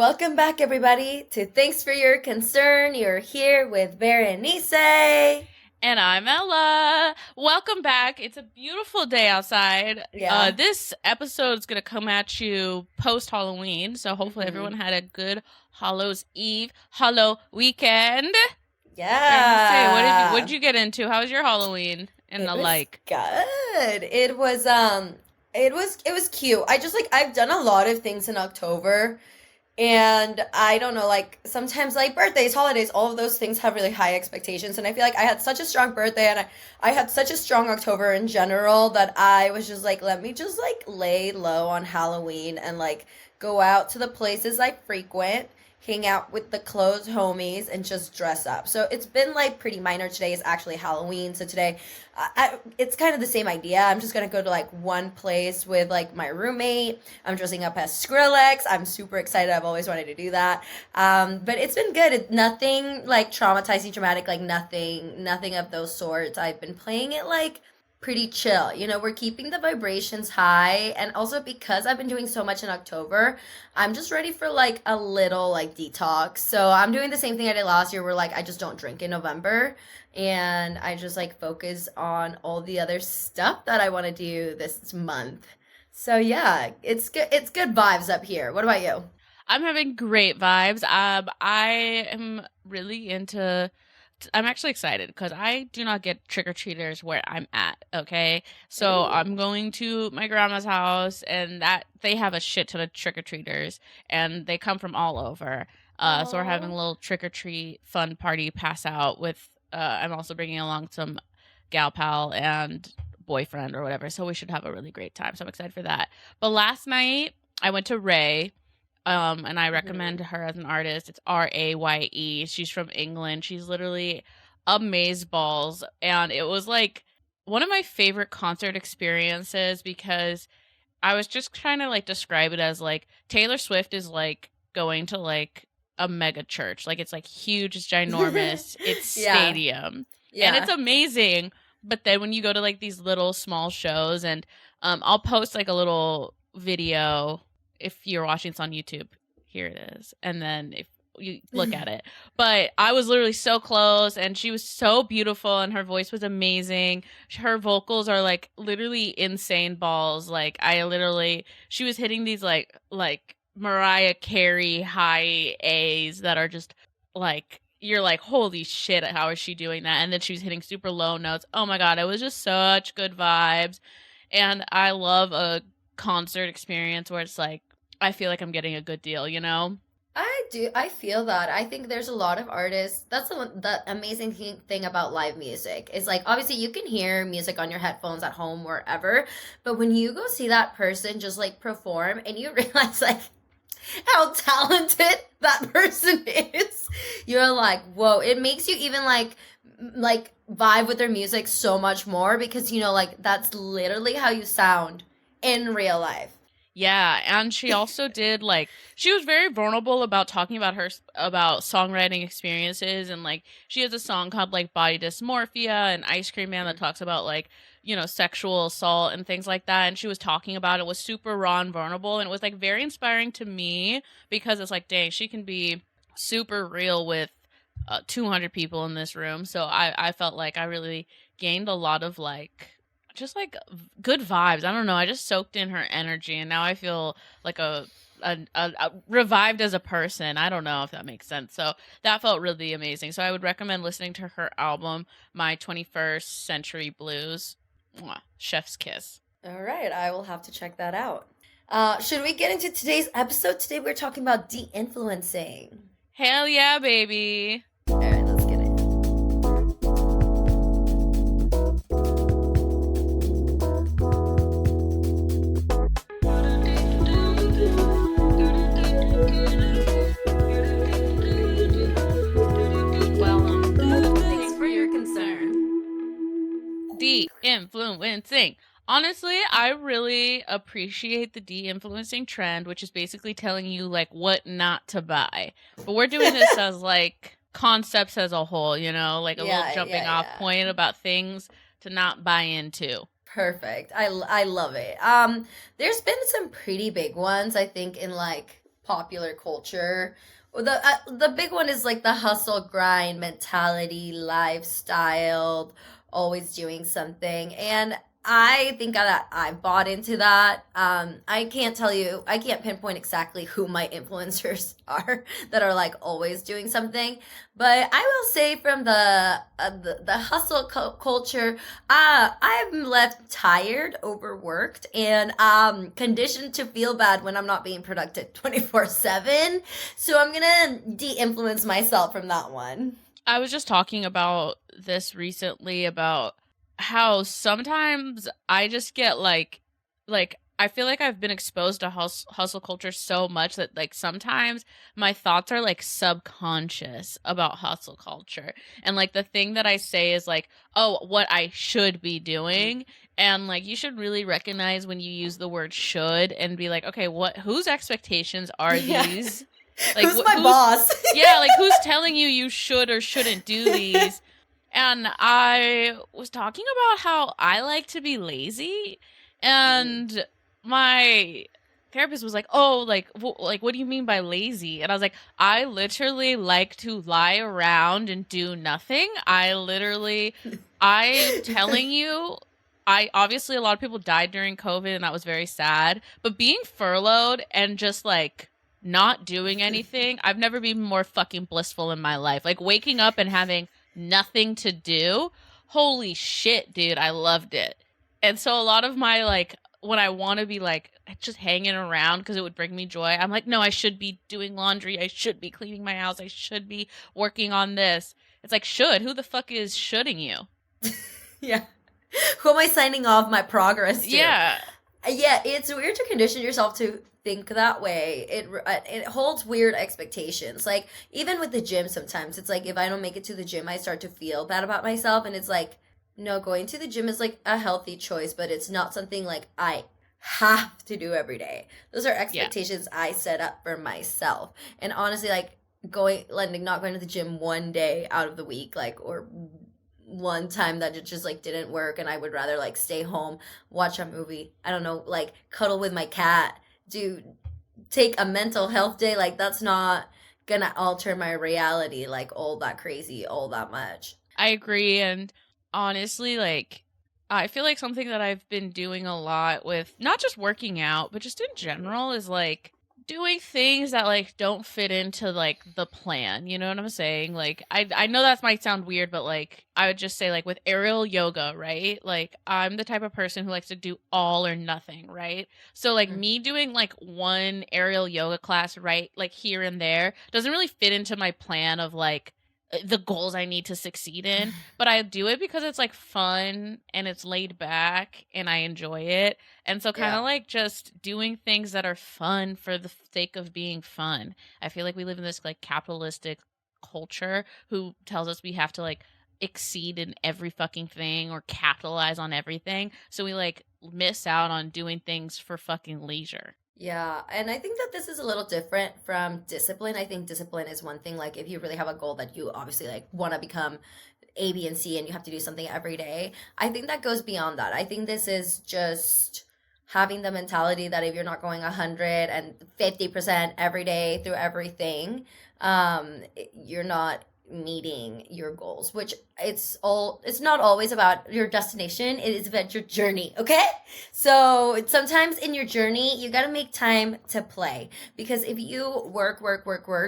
Welcome back, everybody, to Thanks for Your Concern. You're here with Berenice. And I'm Ella. Welcome back. It's a beautiful day outside. Yeah. This episode is going to come at you post Halloween. So hopefully everyone hmm had a good Hallows Eve, Hallow weekend. Berenice, what did Yeah. you get into? How was your Halloween and It the was like? good. It was cute. I've done a lot of things in October. And I don't know, like sometimes like birthdays, holidays, all of those things have really high expectations. And I feel like I had such a strong birthday and I had such a strong October in general that I was just like, let me just like lay low on Halloween and like go out to the places I frequent, hang out with the close homies and just dress up. So it's been like pretty minor. Today is actually Halloween. So today it's kind of the same idea. I'm just going to go to like one place with like my roommate. I'm dressing up as Skrillex. I'm super excited. I've always wanted to do that. But it's been good. Nothing like traumatizing, dramatic, like nothing of those sorts. I've been playing it like pretty chill. We're keeping the vibrations high. And also because I've been doing so much in October, I'm just ready for like a little like detox. So I'm doing the same thing I did last year where like I just don't drink in November and I just like focus on all the other stuff that I want to do this month. So yeah, it's good. It's good vibes up here. What about you? I'm having great vibes. I am really into. I'm actually excited because I do not get trick or treaters where I'm at. Okay, so Ooh. I'm going to my grandma's house, and that they have a shit ton of trick or treaters, and they come from all over. So we're having a Oh. little trick or treat fun party pass out with. I'm also bringing along some gal pal and boyfriend or whatever, so we should have a really great time. So I'm excited for that. But last night I went to Ray, and I recommend hmm her as an artist. It's Raye. She's from England. She's literally amaze balls, and it was like one of my favorite concert experiences because I was just trying to like describe it as like Taylor Swift is like going to like a mega church. Like it's like huge, it's ginormous, it's Yeah. stadium. And it's Yeah. amazing. But then when you go to like these little small shows and I'll post like a little video if you're watching this on YouTube. Here it is. And then if you look at it. But I was literally so close and she was so beautiful and her voice was amazing. Her vocals are like literally insane balls. Like I literally she was hitting these like Mariah Carey high A's that are just like you're like holy shit, how is she doing that? And then she was hitting super low notes. Oh my god, it was just such good vibes. And I love a concert experience where it's like I feel like I'm getting a good deal, you know? I do. I feel that. I think there's a lot of artists. That's the amazing thing about live music. Is like obviously you can hear music on your headphones at home wherever, but when you go see that person just like perform and you realize like how talented that person is, you're like, whoa! It makes you even like vibe with their music so much more because like that's literally how you sound in real life. Yeah, and she also did like she was very vulnerable about talking about about songwriting experiences and like she has a song called like Body Dysmorphia and Ice Cream Man that talks about like, sexual assault and things like that and she was talking about it was super raw and vulnerable and it was like very inspiring to me because it's like dang, she can be super real with 200 people in this room. So I felt like I really gained a lot of like just like good vibes. I don't know. I just soaked in her energy, and now I feel like a revived as a person. I don't know if that makes sense. So that felt really amazing. So I would recommend listening to her album, My 21st Century Blues. Mwah, chef's kiss. All right, I will have to check that out. Should we get into today's episode? Today we're talking about de-influencing. Hell yeah, baby. All right, let's get it. Well, thanks for your concern. De-influencing. Honestly, I really appreciate the de-influencing trend, which is basically telling you like what not to buy. But we're doing this as like concepts as a whole, like a little Yeah, jumping yeah, off yeah. point about things to not buy into. Perfect. I love it. There's been some pretty big ones, I think, in like popular culture. The big one is like the hustle grind mentality, lifestyle, always doing something. And I think that I bought into that. I can't tell you, I can't pinpoint exactly who my influencers are that are like always doing something, but I will say from the hustle culture, I'm left tired, overworked, and conditioned to feel bad when I'm not being productive 24/7. So I'm gonna de-influence myself from that one. I was just talking about this recently about how sometimes I just get like I feel like I've been exposed to hustle culture so much that like sometimes my thoughts are like subconscious about hustle culture. And like the thing that I say is like, "Oh, what I should be doing." And like you should really recognize when you use the word should and be like, "Okay, what whose expectations are Yeah. these?" Like Who's my who's boss? yeah, like who's telling you you should or shouldn't do these? And I was talking about how I like to be lazy, and my therapist was like, "Oh, like what do you mean by lazy?" And I was like, "I literally like to lie around and do nothing. I'm telling you, I obviously a lot of people died during COVID and that was very sad, but being furloughed and just like not doing anything, I've never been more fucking blissful in my life. Like waking up and having nothing to do. Holy shit, dude, I loved it." And so a lot of my like when I want to be like just hanging around because it would bring me joy, I'm like, no, I should be doing laundry. I should be cleaning my house. I should be working on this. It's like, should. Who the fuck is shoulding you? Yeah. Who am I signing off my progress to? Yeah. Yeah, it's weird to condition yourself to think that way. It holds weird expectations. Like even with the gym, sometimes it's like if I don't make it to the gym, I start to feel bad about myself, and it's like no, going to the gym is like a healthy choice, but it's not something like I have to do every day. Those are Yeah. expectations I set up for myself, and honestly, like going like not going to the gym one day out of the week, like or one time that it just like didn't work and I would rather like stay home, watch a movie, I don't know, like cuddle with my cat, do take a mental health day, like that's not gonna alter my reality like all that crazy all that much. I agree. And honestly, like, I feel like something that I've been doing a lot with not just working out, but just in general is like doing things that like don't fit into like the plan. You know what I'm saying? Like I know that might sound weird, but like I would just say like with aerial yoga, right? Like I'm the type of person who likes to do all or nothing, right? So like Mm. me doing like one aerial yoga class right like here and there doesn't really fit into my plan of like the goals I need to succeed in, but I do it because it's like fun and it's laid back and I enjoy it. And so kind Yeah. of like just doing things that are fun for the sake of being fun. I feel like we live in this like capitalistic culture who tells us we have to like exceed in every fucking thing or capitalize on everything. So we like miss out on doing things for fucking leisure. Yeah, and I think that this is a little different from discipline. I think discipline is one thing, like if you really have a goal that you obviously like want to become A, B, and C and you have to do something every day. I think that goes beyond that. I think this is just having the mentality that if you're not going 150% every day through everything, you're not meeting your goals, which it's not always about your destination, it is about your journey, okay? So sometimes in your journey you got to make time to play, because if you work,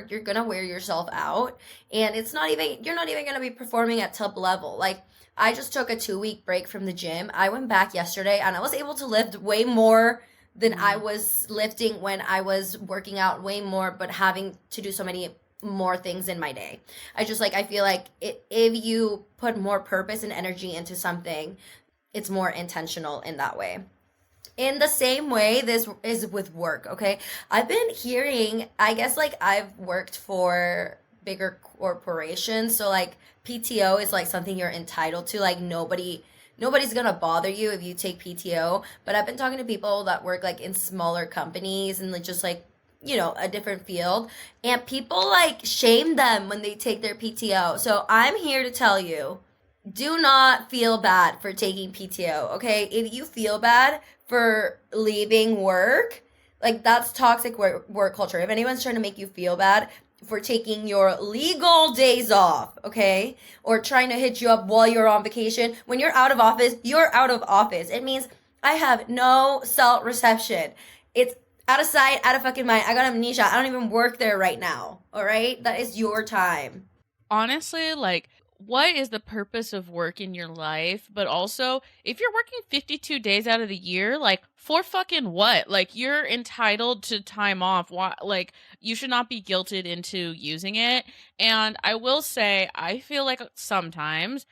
you're gonna wear yourself out, and you're not even gonna be performing at top level. Like I just took a 2 week break from the gym. I went back yesterday and I was able to lift way more than I was lifting when I was working out, way more, but having to do so many more things in my day. I feel like if you put more purpose and energy into something, it's more intentional in that way. In the same way, this is with work, okay? I've been hearing, I guess, like, I've worked for bigger corporations, so, like, PTO is, like, something you're entitled to. Like, nobody's gonna bother you if you take PTO, but I've been talking to people that work, like, in smaller companies and, like, just, like, a different field, and people, like, shame them when they take their PTO. So I'm here to tell you, do not feel bad for taking PTO, okay? If you feel bad for leaving work, Like, that's toxic work culture. If anyone's trying to make you feel bad for taking your legal days off, okay, or trying to hit you up while you're on vacation, when you're out of office, you're out of office. It means I have no cell reception. It's out of sight, out of fucking mind. I got amnesia. I don't even work there right now. All right? That is your time. Honestly, like, what is the purpose of work in your life? But also, if you're working 52 days out of the year, like, for fucking what? Like, you're entitled to time off. Why? Like, you should not be guilted into using it. And I will say, I feel like sometimes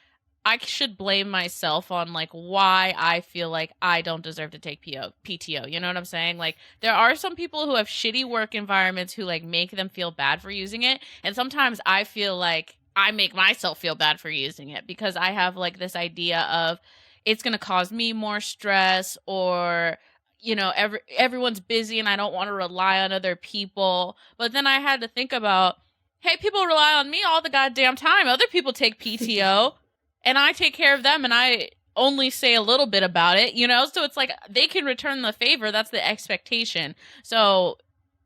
I should blame myself on like why I feel like I don't deserve to take PTO. You know what I'm saying? Like, there are some people who have shitty work environments who like make them feel bad for using it, and sometimes I feel like I make myself feel bad for using it because I have like this idea of it's going to cause me more stress, or you know, everyone's busy and I don't want to rely on other people. But then I had to think about, hey, people rely on me all the goddamn time. Other people take PTO. And I take care of them, and I only say a little bit about it, you know? So it's like they can return the favor. That's the expectation. So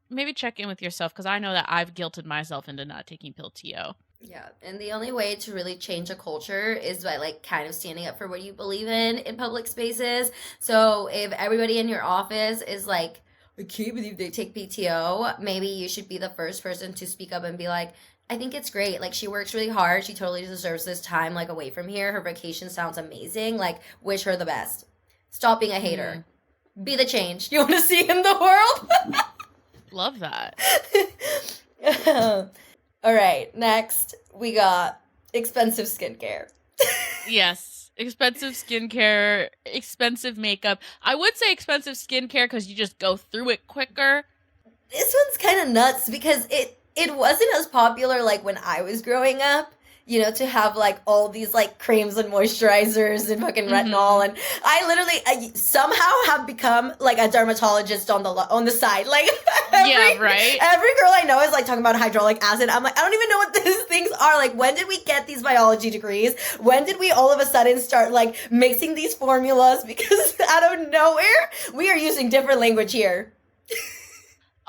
maybe check in with yourself, because I know that I've guilted myself into not taking PTO. Yeah, and the only way to really change a culture is by like kind of standing up for what you believe in public spaces. So if everybody in your office is like, I can't believe they take PTO, maybe you should be the first person to speak up and be like, I think it's great. Like, she works really hard. She totally deserves this time, like, away from here. Her vacation sounds amazing. Like, wish her the best. Stop being a hater. Be the change you want to see in the world. Love that. All right. Next, we got expensive skincare. Yes. Expensive skincare, expensive makeup. I would say expensive skincare because you just go through it quicker. This one's kind of nuts because it wasn't as popular like when I was growing up, you know, to have like all these like creams and moisturizers and fucking retinol. And I somehow have become like a dermatologist on the side. Like every girl I know is like talking about hyaluronic acid. I'm like, I don't even know what these things are. Like, when did we get these biology degrees? When did we all of a sudden start like mixing these formulas? Because out of nowhere, we are using different language here.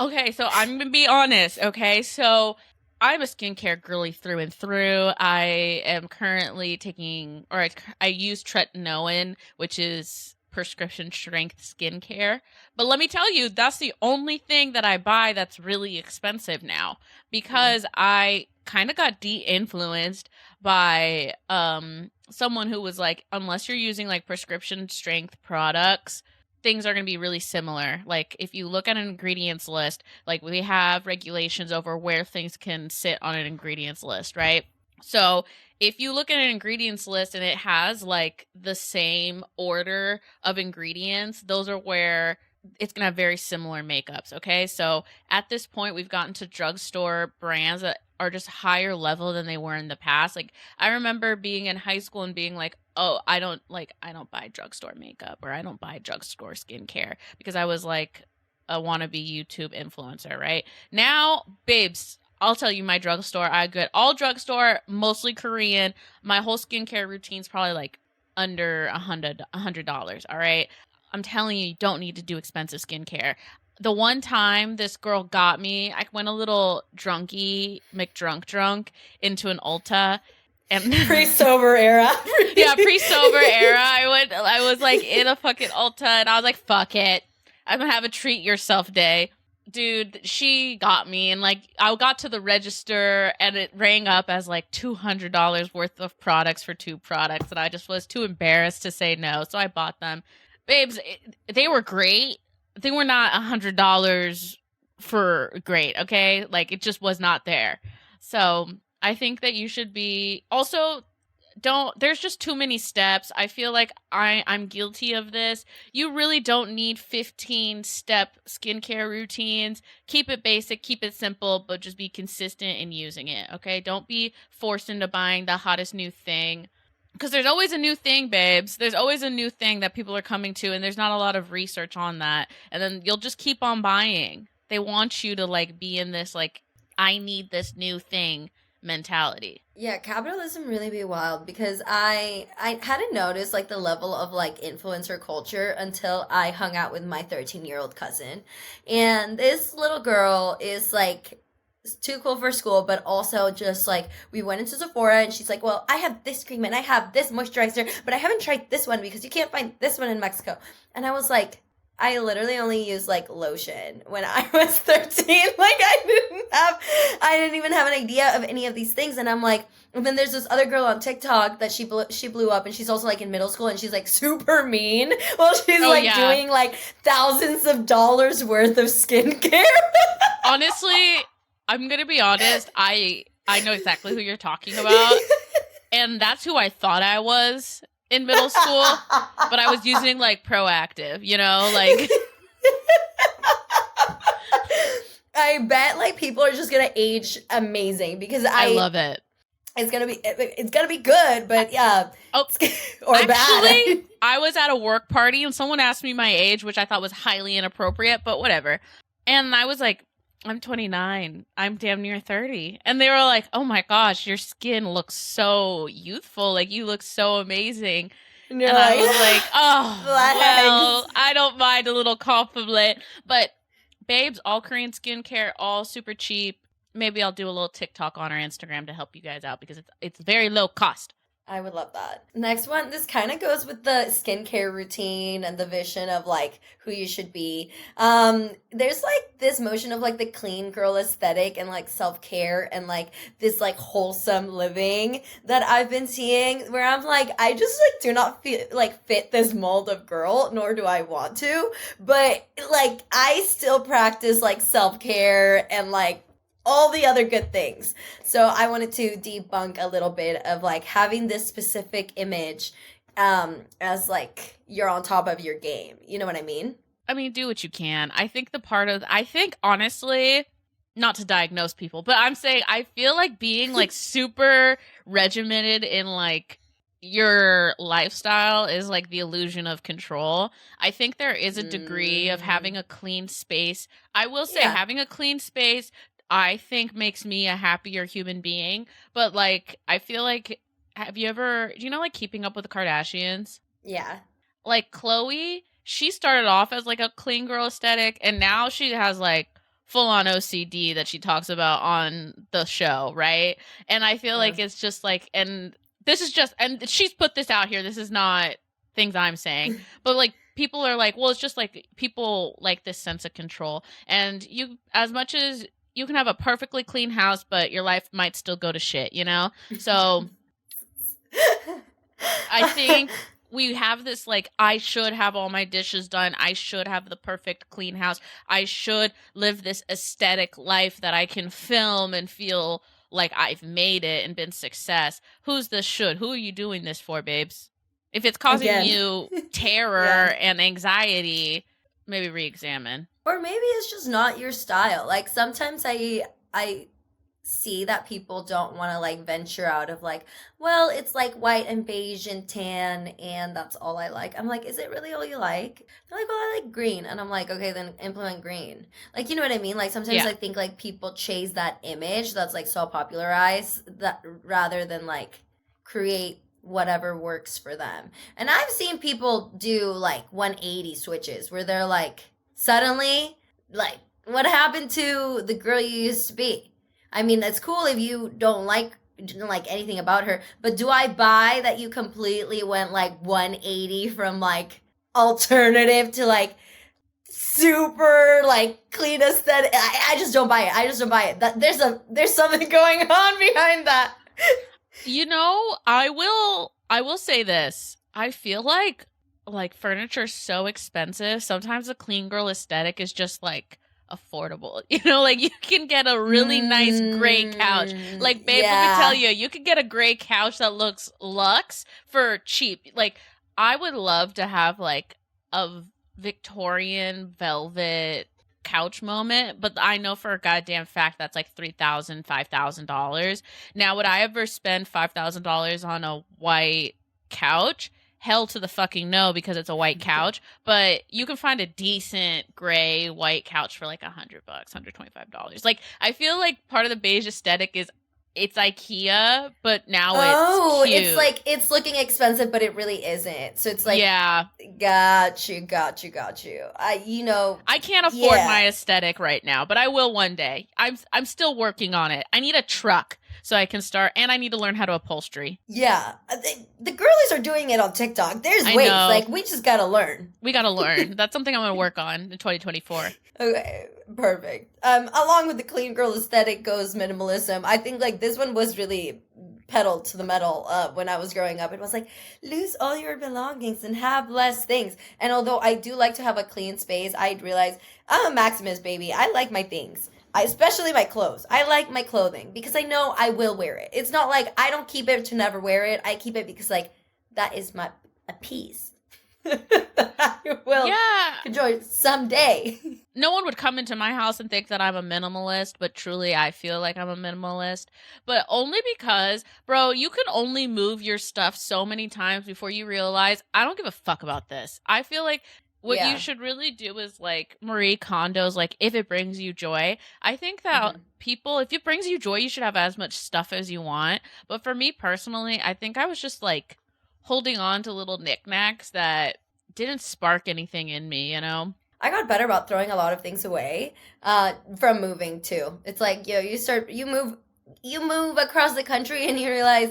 Okay, so I'm going to be honest, okay? So I'm a skincare girly through and through. I am currently taking, or I use tretinoin, which is prescription strength skincare. But let me tell you, that's the only thing that I buy that's really expensive now, because I kind of got de-influenced by someone who was like, unless you're using like prescription strength products, things are going to be really similar. Like, if you look at an ingredients list, like, we have regulations over where things can sit on an ingredients list, right? So if you look at an ingredients list and it has like the same order of ingredients, those are where it's going to have very similar makeups, okay? So at this point, we've gotten to drugstore brands that are just higher level than they were in the past. Like, I remember being in high school and being like, oh, I don't buy drugstore makeup, or I don't buy drugstore skincare, because I was like a wannabe YouTube influencer, right? Now, babes, I'll tell you my drugstore. I get all drugstore, mostly Korean. My whole skincare routine's probably like under $100, all right? I'm telling you, you don't need to do expensive skincare. The one time this girl got me, I went a little drunk into an Ulta. And pre-sober era. Yeah, pre-sober era. I was like in a fucking Ulta, and I was like, fuck it, I'm gonna have a treat yourself day. Dude, she got me, and like I got to the register and it rang up as like $200 worth of products for 2 products, and I just was too embarrassed to say no, so I bought them. Babes, they were great. They were not $100 for great, okay? Like, it just was not there. So I think that you should be also there's just too many steps. I feel like I'm guilty of this. You really don't need 15-step skincare routines. Keep it basic, keep it simple, but just be consistent in using it, okay? Don't be forced into buying the hottest new thing. Because there's always a new thing, babes. There's always a new thing that people are coming to, and there's not a lot of research on that. And then you'll just keep on buying. They want you to, like, be in this, like, I need this new thing mentality. Yeah, capitalism really be wild because I hadn't noticed like the level of like influencer culture until I hung out with my 13-year-old cousin. And this little girl is like too cool for school, but also just like we went into Sephora and she's like, "Well, I have this cream and I have this moisturizer, but I haven't tried this one because you can't find this one in Mexico." And I was like, I literally only used like lotion when I was 13. Like I didn't even have an idea of any of these things. And I'm like, and then there's this other girl on TikTok that she blew up and she's also like in middle school and she's like super mean. Well, she's Oh, like yeah. doing like thousands of dollars worth of skincare. Honestly, I'm gonna be honest. I know exactly who you're talking about, and that's who I thought I was in middle school. But I was using like Proactive, you know, like I bet like people are just gonna age amazing because I love it. it's gonna be good, but yeah, Oh, or actually, bad. I was at a work party and someone asked me my age, which I thought was highly inappropriate, but whatever. And I was like, I'm 29. I'm damn near 30. And they were like, oh my gosh, your skin looks so youthful. Like, you look so amazing. And you're And I like, was like, oh, Flags. well, I don't mind a little compliment. But, babes, all Korean skincare, all super cheap. Maybe I'll do a little TikTok on our Instagram to help you guys out because it's very low cost. I would love that. Next one, this kind of goes with the skincare routine and the vision of like who you should be. There's like this motion of like the clean girl aesthetic and like self-care and like this like wholesome living that I've been seeing where I'm like, I just like do not feel like fit this mold of girl, nor do I want to. But like I still practice like self-care and like all the other good things. So I wanted to debunk a little bit of like having this specific image as like you're on top of your game. You know what I mean? I mean, do what you can. I think honestly, not to diagnose people, but I'm saying I feel like being like super regimented in like your lifestyle is like the illusion of control. I think there is a degree of having a clean space. I will say Yeah. having a clean space, I think makes me a happier human being. But like, I feel like, do you know like Keeping Up with the Kardashians? Yeah. Like Chloe, she started off as like a clean girl aesthetic and now she has like full on OCD that she talks about on the show, right? And I feel like it's just like, and she's put this out here. This is not things I'm saying, but like people are like, well, it's just like people like this sense of control. And you, as much as you can have a perfectly clean house, but your life might still go to shit, you know? So I think we have this like, I should have all my dishes done. I should have the perfect clean house. I should live this aesthetic life that I can film and feel like I've made it and been success. Who's the should? Who are you doing this for, babes? If it's causing Again. you terror and anxiety, maybe re-examine. Or maybe it's just not your style. Like sometimes I see that people don't want to like venture out of like, well, it's like white and beige and tan and that's all I like. I'm like, is it really all you like? They're like, well, I like green. And I'm like, okay, then implement green. Like, you know what I mean? Like sometimes Yeah. I think like people chase that image that's like so popularized that rather than like create whatever works for them. And I've seen people do like 180 switches where they're like, suddenly, like, what happened to the girl you used to be? I mean, that's cool if you don't like anything about her, but do I buy that you completely went like 180 from like alternative to like super like clean aesthetic? I just don't buy it. I just don't buy it. That there's something going on behind that. You know, I will say this. I feel like furniture is so expensive. Sometimes a clean girl aesthetic is just like affordable. You know, like you can get a really nice gray couch. Like, babe, let me tell you, you could get a gray couch that looks luxe for cheap. Like, I would love to have like a Victorian velvet couch moment, but I know for a goddamn fact that's like $3,000, $5,000. Now, would I ever spend $5,000 on a white couch? Hell to the fucking no, because it's a white couch. But you can find a decent gray white couch for like $100, $125. Like, I feel like part of the beige aesthetic is it's IKEA, but now Oh, it's it's cute. like it's looking expensive, but it really isn't. So it's like, Yeah, got you. I can't afford Yeah, my aesthetic right now, but I will one day. I'm still working on it. I need a truck so I can start, and I need to learn how to upholstery. yeah. The girlies are doing it on TikTok. There's I ways. know. Like we just gotta learn. We got to learn. That's something I'm going to work on in 2024. Okay, perfect. Along with the clean girl aesthetic goes minimalism. I think like this one was really pedal to the metal when I was growing up. It was like lose all your belongings and have less things. And although I do like to have a clean space, I realize I'm a maximalist baby. I like my things. Especially my clothes. I like my clothing because I know I will wear it. It's not like I don't keep it to never wear it. I keep it because like that is my a piece that I will Yeah. enjoy someday. No one would come into my house and think that I'm a minimalist, but truly I feel like I'm a minimalist. But only because, bro, you can only move your stuff so many times before you realize I don't give a fuck about this. I feel like what Yeah. you should really do is like Marie Kondo's, like, if it brings you joy. I think that people, if it brings you joy, you should have as much stuff as you want. But for me personally, I think I was just like holding on to little knickknacks that didn't spark anything in me, you know? I got better about throwing a lot of things away from moving too. It's like, you move across the country and you realize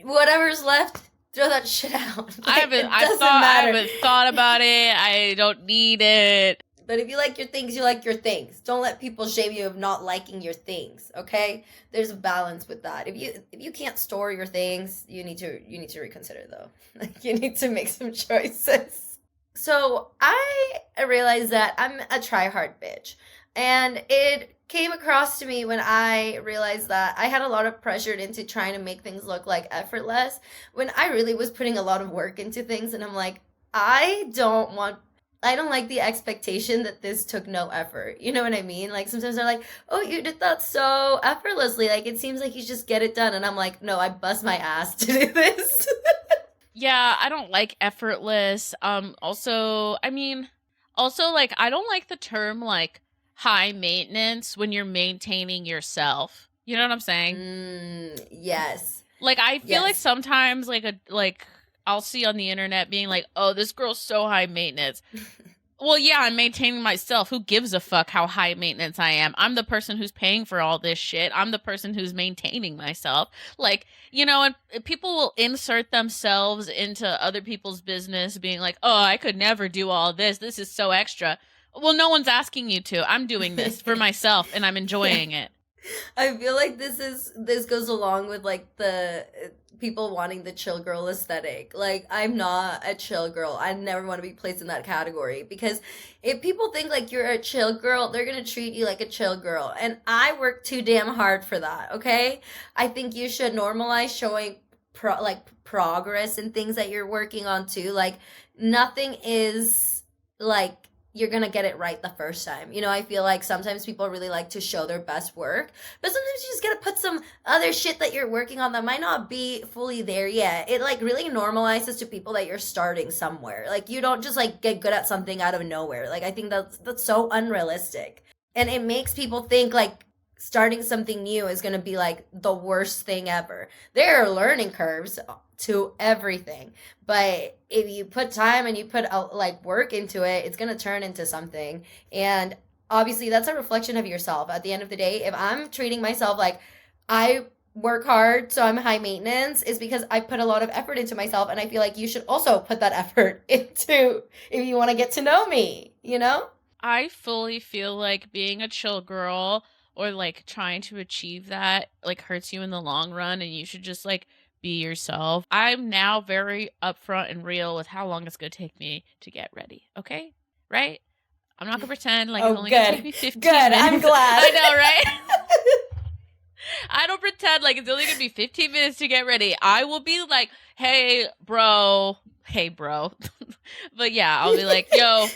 whatever's left, throw that shit out. Like, it doesn't I matter. haven't thought about it. I don't need it. But if you like your things, you like your things. Don't let people shame you of not liking your things. Okay, there's a balance with that. If you can't store your things, you need to reconsider though. Like you need to make some choices. So I realized that I'm a try hard bitch, and it came across to me when I realized that I had a lot of pressure into trying to make things look like effortless when I really was putting a lot of work into things, and I'm like, I don't like the expectation that this took no effort. You know what I mean? Like sometimes they're like, "Oh, you did that so effortlessly. Like it seems like you just get it done." And I'm like, "No, I bust my ass to do this." Yeah, I don't like effortless. Also like I don't like the term like high maintenance when you're maintaining yourself. You know what I'm saying? Yes. Like I feel like Yes. sometimes like I'll see on the internet being like, "Oh, this girl's so high maintenance." Well, yeah, I'm maintaining myself. Who gives a fuck how high maintenance I am? I'm the person who's paying for all this shit. I'm the person who's maintaining myself. Like, you know, and people will insert themselves into other people's business being like, "Oh, I could never do all this. This is so extra." Well, no one's asking you to. I'm doing this for myself and I'm enjoying it. I feel like this goes along with like the people wanting the chill girl aesthetic. Like I'm not a chill girl. I never want to be placed in that category because if people think like you're a chill girl, they're going to treat you like a chill girl. And I work too damn hard for that, okay? I think you should normalize showing progress and things that you're working on too. Like nothing is like you're gonna get it right the first time. You know, I feel like sometimes people really like to show their best work, but sometimes you just gotta put some other shit that you're working on that might not be fully there yet. It like really normalizes to people that you're starting somewhere. Like you don't just like get good at something out of nowhere. Like I think that's so unrealistic. And it makes people think like starting something new is gonna be like the worst thing ever. There are learning curves to everything, but if you put time and you put like work into it, it's gonna turn into something. And obviously that's a reflection of yourself at the end of the day. If I'm treating myself like I work hard so I'm high maintenance, is because I put a lot of effort into myself, and I feel like you should also put that effort into if you want to get to know me, you know? I fully feel like being a chill girl or like trying to achieve that like hurts you in the long run and you should just like be yourself. I'm now very upfront and real with how long it's going to take me to get ready, okay? Right? I'm not going to pretend like it's Oh, only going to take good. me 15 Good. minutes. I'm glad. I know, right? I don't pretend like it's only going to be 15 minutes to get ready. I will be like, hey, bro. But yeah, I'll be like, yo,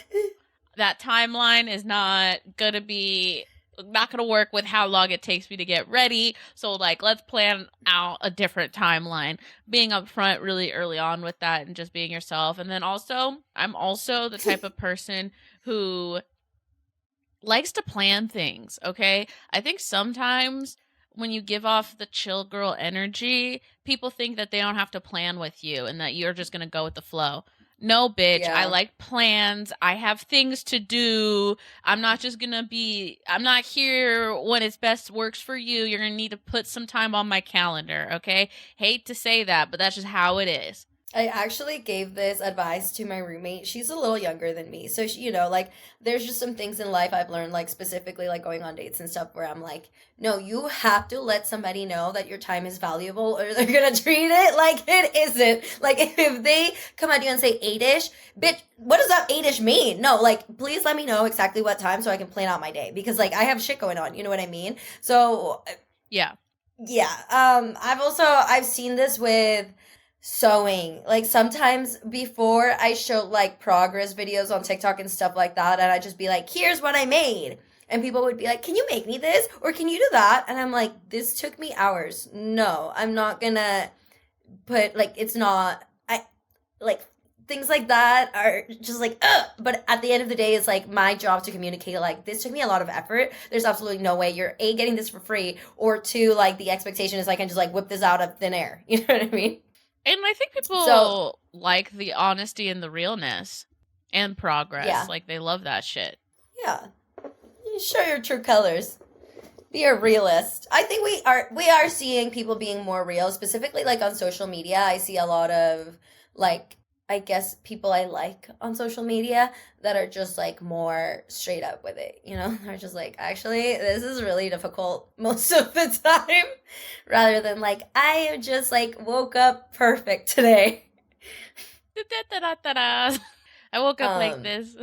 that timeline is not gonna work with how long it takes me to get ready. So like let's plan out a different timeline. Being upfront really early on with that and just being yourself. And then also I'm also the type of person who likes to plan things, okay? I think sometimes when you give off the chill girl energy, people think that they don't have to plan with you and that you're just going to go with the flow. No, bitch, I Yeah. like plans. I have things to do. I'm not just going to be, I'm not here when it's best works for you. You're going to need to put some time on my calendar, okay? Hate to say that, but that's just how it is. I actually gave this advice to my roommate. She's a little younger than me. So, she, like, there's just some things in life I've learned, like, specifically, like, going on dates and stuff, where I'm like, no, you have to let somebody know that your time is valuable or they're gonna treat it like it isn't. Like, if they come at you and say 8-ish, bitch, what does that 8-ish mean? No, like, please let me know exactly what time so I can plan out my day. Because, like, I have shit going on. You know what I mean? So, Yeah. yeah. I've seen this with sewing. Like sometimes before I show like progress videos on TikTok and stuff like that, and I just be like, here's what I made. And people would be like, can you make me this? Or can you do that? And I'm like, this took me hours. No, I'm not gonna put like it's not I like things like that are just like ugh. But at the end of the day, it's like my job to communicate like this took me a lot of effort. There's absolutely no way you're A, getting this for free, or two, like the expectation is I can just like whip this out of thin air. You know what I mean? And I think So people like the honesty and the realness and progress. yeah, Like they love that shit. yeah. You show your true colors. Be a realist. I think we are seeing people being more real, specifically like on social media. I see a lot of like I guess people I like on social media that are just like more straight up with it. They're just like, actually, this is really difficult most of the time, rather than like I just like woke up perfect today. Da-da-da-da-da. I woke up like Um, this.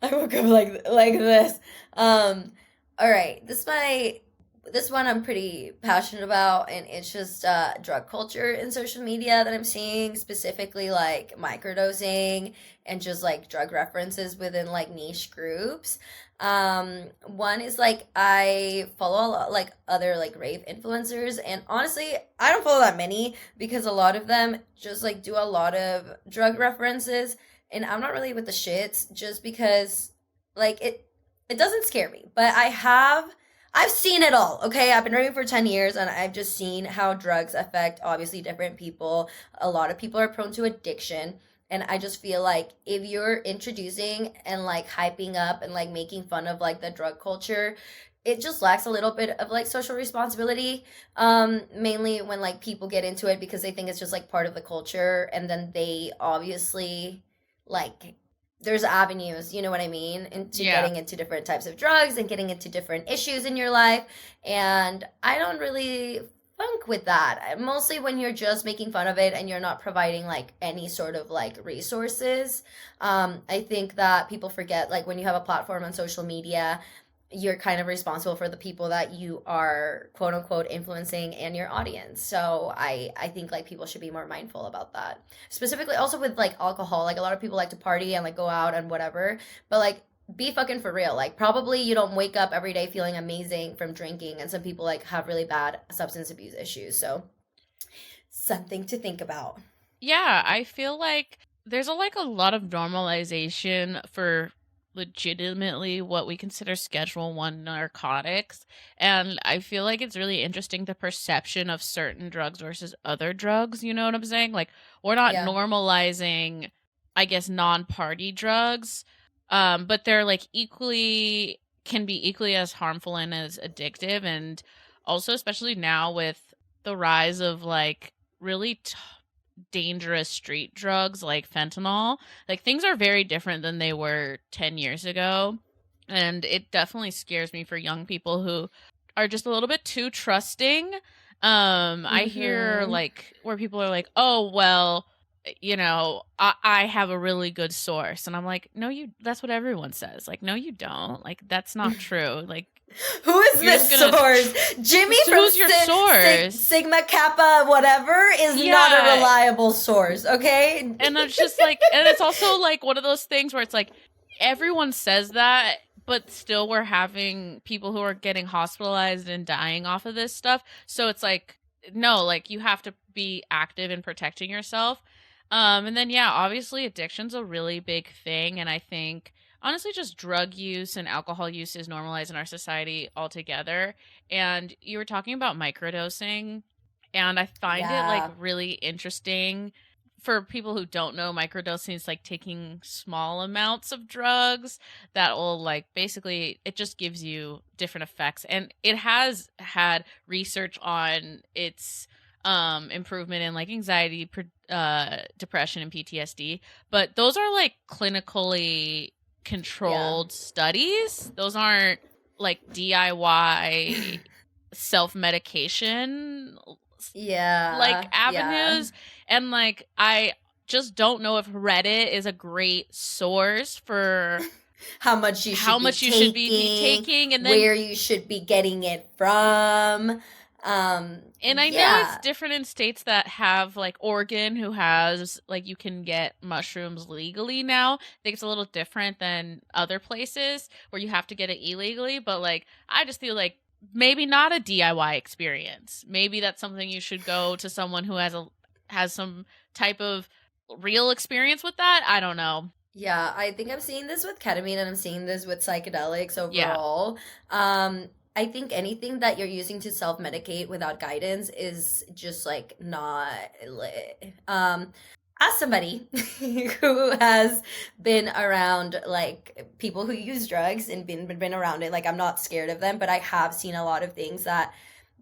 I woke up like this. All right, this one I'm pretty passionate about, and it's just drug culture in social media that I'm seeing, specifically like microdosing and just like drug references within like niche groups. One is like I follow a lot like other like rave influencers, and honestly, I don't follow that many because a lot of them just like do a lot of drug references, and I'm not really with the shits just because like it doesn't scare me, but I've seen it all. Okay, I've been raving for 10 years and I've just seen how drugs affect obviously different people. A lot of people are prone to addiction, and I just feel like if you're introducing and like hyping up and like making fun of like the drug culture, it just lacks a little bit of like social responsibility, mainly when like people get into it because they think it's just like part of the culture, and then they obviously like there's avenues, you know what I mean, into Yeah. getting into different types of drugs and getting into different issues in your life. And I don't really funk with that. Mostly when you're just making fun of it and you're not providing like any sort of like resources. I think that people forget like when you have a platform on social media, you're kind of responsible for the people that you are quote unquote influencing and your audience. So I think like people should be more mindful about that. Specifically also with like alcohol. Like a lot of people like to party and like go out and whatever, but like be fucking for real. Like probably you don't wake up every day feeling amazing from drinking, and some people like have really bad substance abuse issues. So something to think about. Yeah, I feel like there's a lot of normalization for legitimately what we consider Schedule 1 narcotics, and I feel like it's really interesting the perception of certain drugs versus other drugs, you know what I'm saying? Like we're not Yeah. normalizing, I guess, non-party drugs, but they're like equally can be equally as harmful and as addictive, and also especially now with the rise of like really dangerous street drugs like fentanyl. Like things are very different than they were 10 years ago. And it definitely scares me for young people who are just a little bit too trusting. I hear Mm-hmm. like where people are like, oh, well, I have a really good source. And I'm like, no, that's what everyone says. Like, no, you don't. Like, that's not true. Like, Who is you're just this gonna, source? Jimmy from who's your source? Sigma Kappa whatever is not a Yeah. reliable source, okay? And it's just like, and it's also like one of those things where it's like everyone says that, but still we're having people who are getting hospitalized and dying off of this stuff. So it's like, no, like you have to be active in protecting yourself. And then, yeah, obviously addiction's a really big thing. And I think honestly just drug use and alcohol use is normalized in our society altogether. And you were talking about microdosing, and I find it like Yeah. really interesting. For people who don't know, microdosing is like taking small amounts of drugs that will like basically it just gives you different effects, and it has had research on its improvement in like anxiety, depression, and PTSD, but those are like clinically Yeah. controlled studies. Those aren't like DIY self medication like Yeah. Yeah. avenues. And like I just don't know if Reddit is a great source for How much you how should be much you should be taking, taking. And then where you should be getting it from. and I know it's Yeah. different in states that have like Oregon, who has like you can get mushrooms legally now. I think it's a little different than other places where you have to get it illegally, but like I just feel like maybe not a DIY experience. Maybe that's something you should go to someone who has some type of real experience with that. I don't know. Yeah, I think I'm seeing this with ketamine and I'm seeing this with psychedelics Yeah. overall. I think anything that you're using to self-medicate without guidance is just like not lit. As somebody who has been around like people who use drugs and been around it, like I'm not scared of them, but I have seen a lot of things that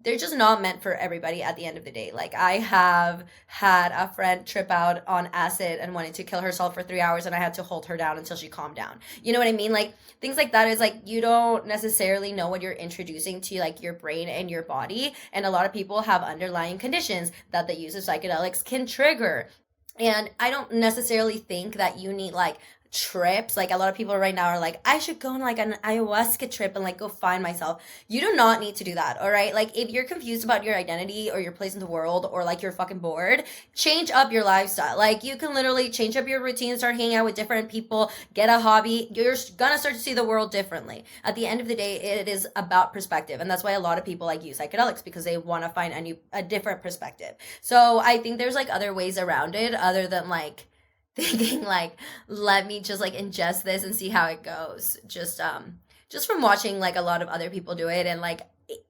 they're just not meant for everybody at the end of the day. Like I have had a friend trip out on acid and wanted to kill herself for 3 hours and I had to hold her down until she calmed down. You know what I mean? Like things like that is like you don't necessarily know what you're introducing to like your brain and your body. And a lot of people have underlying conditions that the use of psychedelics can trigger. And I don't necessarily think that you need like trips. Like a lot of people right now are like, I should go on like an ayahuasca trip and like go find myself. You do not need to do that, all right? Like if you're confused about your identity or your place in the world or like you're fucking bored, change up your lifestyle. Like you can literally change up your routine, start hanging out with different people, get a hobby. You're gonna start to see the world differently. At the end of the day, it is about perspective. And that's why a lot of people like use psychedelics because they want to find a different perspective. So I think there's like other ways around it other than like thinking like let me just like ingest this and see how it goes, just from watching like a lot of other people do it and like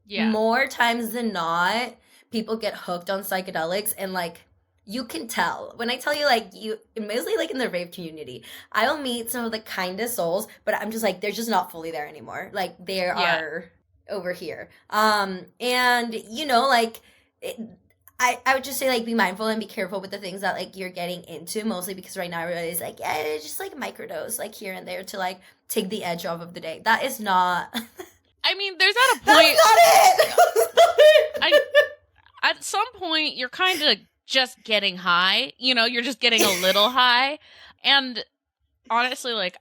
Yeah. more times than not people get hooked on psychedelics and like you can tell when I tell you like you mostly like in the rave community I'll meet some of the kindest souls but I'm just like they're just not fully there anymore, like they Yeah. are over here, and you know like it, I would just say like be mindful and be careful with the things that like you're getting into, mostly because right now everybody's like, yeah, it's just like microdose like here and there to like take the edge off of the day. That is not I mean, there's at a that's point not it. That's not I it. at some point you're kind of just getting high. You're just getting a little high. And honestly, like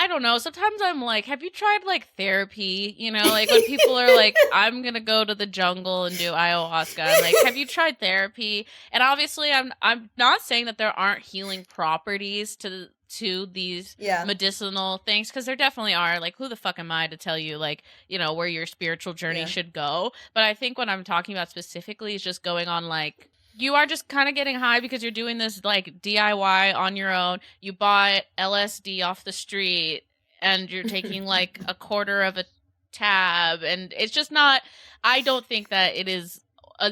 I don't know, sometimes I'm like, have you tried like therapy? Like when people are like, I'm gonna go to the jungle and do ayahuasca. I'm like, have you tried therapy? And obviously I'm not saying that there aren't healing properties to these Yeah. medicinal things, because there definitely are. Like, who the fuck am I to tell you like, where your spiritual journey Yeah. should go? But I think what I'm talking about specifically is just going on like, you are just kind of getting high because you're doing this like DIY on your own. You bought LSD off the street and you're taking like a quarter of a tab, and it's just not. I don't think that it is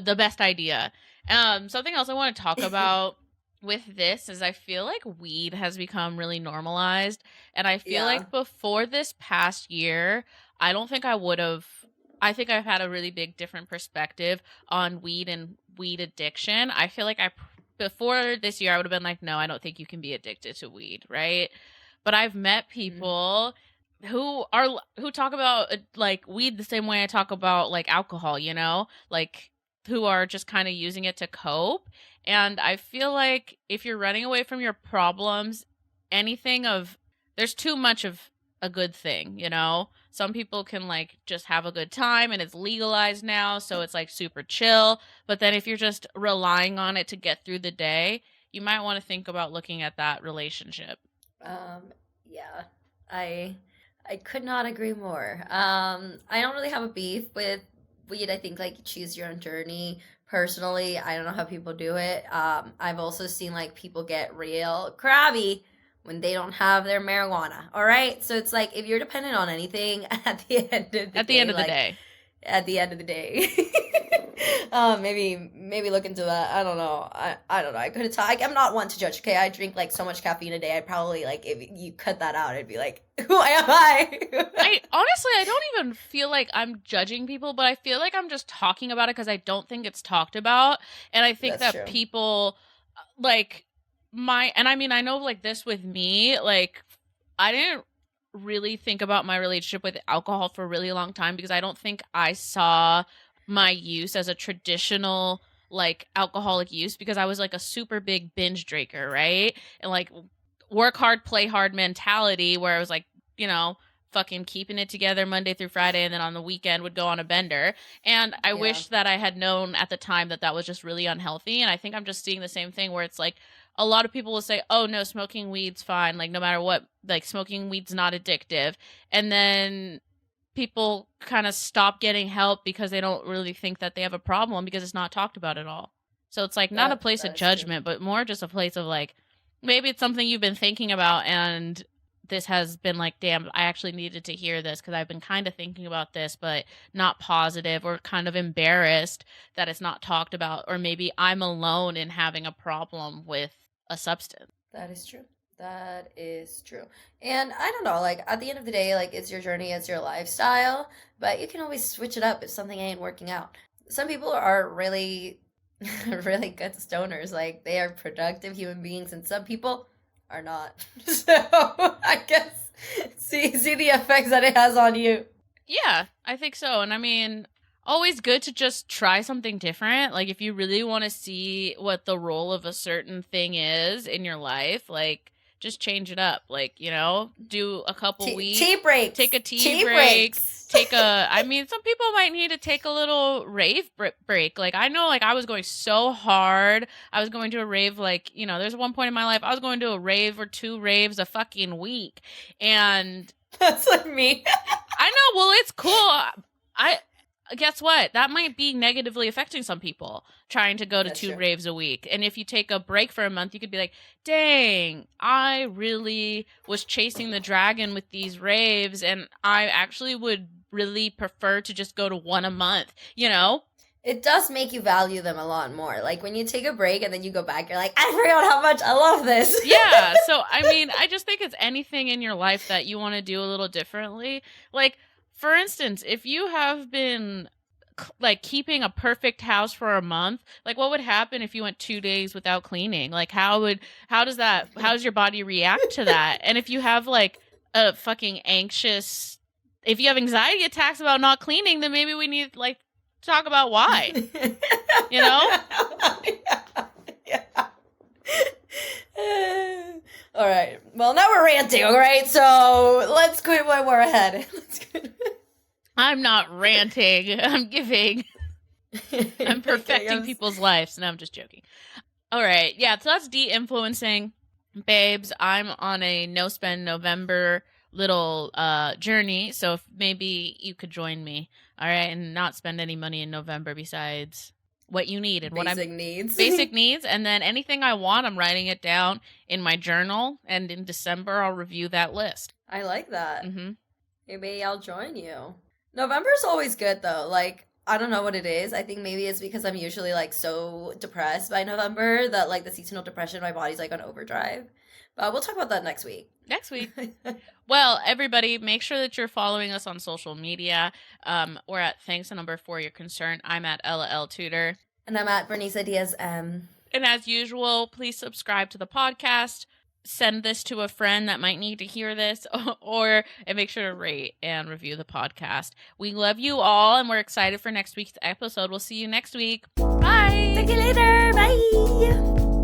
the best idea. Something else I want to talk about with this is I feel like weed has become really normalized, and I feel Yeah. like before this past year, I don't think I would have. I think I've had a really big different perspective on weed and weed addiction. I feel like before this year I would have been like, no, I don't think you can be addicted to weed, right? But I've met Mhm. people who talk about like weed the same way I talk about like alcohol, like who are just kind of using it to cope. And I feel like if you're running away from your problems, anything of there's too much of a good thing. Some people can like just have a good time and it's legalized now, so it's like super chill. But then if you're just relying on it to get through the day, you might want to think about looking at that relationship. Yeah. I I could not agree more. I don't really have a beef with weed. I think like choose your own journey. Personally, I don't know how people do it. I've also seen like people get real crabby when they don't have their marijuana. All right. So it's like if you're dependent on anything at the end of the day. At the end of the day. At the end of the day. Maybe look into that. I don't know. I don't know. I couldn't tell. I'm not one to judge. Okay, I drink like so much caffeine a day. I'd probably like if you cut that out, I'd be like, who am I? I honestly, I don't even feel like I'm judging people, but I feel like I'm just talking about it because I don't think it's talked about, and I think That's that true. people like and I mean, I know like this with me, like I didn't really think about my relationship with alcohol for a really long time because I don't think I saw my use as a traditional like alcoholic use because I was like a super big binge drinker, right? And like work hard, play hard mentality where I was like, you know, fucking keeping it together Monday through Friday and then on the weekend would go on a bender. And I wish that I had known at the time that that was just really unhealthy. And I think I'm just seeing the same thing where it's like a lot of people will say, oh no, smoking weed's fine. Like no matter what, like smoking weed's not addictive. And then people kind of stop getting help because they don't really think that they have a problem because it's not talked about at all. So it's like not a place of judgment, but more just a place of like, maybe it's something you've been thinking about and this has been like, damn, I actually needed to hear this because I've been kind of thinking about this, but not positive or kind of embarrassed that it's not talked about. Or maybe I'm alone in having a problem with a substance. That is true. That is true. And I don't know, like at the end of the day, like it's your journey, it's your lifestyle, but you can always switch it up if something ain't working out. Some people are really, really good stoners. Like they are productive human beings, and some people are not. So I guess see the effects that it has on you. Yeah, I think so. And I mean, always good to just try something different. Like if you really want to see what the role of a certain thing is in your life, like just change it up. Like, you know, do a couple weeks. Tea breaks. Take a tea break. I mean, some people might need to take a little rave break. Like, I know, like, I was going so hard. I was going to a rave, like, you know, there's one point in my life, I was going to a rave or 2 raves a fucking week. And that's like me. I know. Well, it's cool. Guess what? That might be negatively affecting some people trying to go to 2 raves a week. And if you take a break for a month, you could be like, dang, I really was chasing the dragon with these raves. And I actually would really prefer to just go to 1 a month, you know? It does make you value them a lot more. Like when you take a break and then you go back, you're like, I forgot how much I love this. Yeah. So, I mean, I just think it's anything in your life that you want to do a little differently. Like, for instance, if you have been like keeping a perfect house for a month, like what would happen if you went 2 days without cleaning? Like how does your body react to that? And if you have like a fucking if you have anxiety attacks about not cleaning, then maybe we need like to talk about why, you know? Yeah. All right. Well, now we're ranting, all right? So let's quit while we're ahead. I'm not ranting. I'm giving. I'm perfecting people's lives. No, I'm just joking. All right. Yeah, so that's de-influencing. Babes, I'm on a no-spend November little journey, so if maybe you could join me, all right, and not spend any money in November besides what you need and basic needs. Basic needs, and then anything I want, I'm writing it down in my journal, and in December I'll review that list. I like that. Mm-hmm. Maybe I'll join you. November's always good though. Like I don't know what it is. I think maybe it's because I'm usually like so depressed by November that like the seasonal depression, my body's like on overdrive. But we'll talk about that next week. Well, everybody, make sure that you're following us on social media. We're at Thanks Number 4 Your Concern. I'm at Ella L. Tudor. And I'm at Bernice Diaz M. And as usual, please subscribe to the podcast. Send this to a friend that might need to hear this, and make sure to rate and review the podcast. We love you all, and we're excited for next week's episode. We'll see you next week. Bye. See you later. Bye.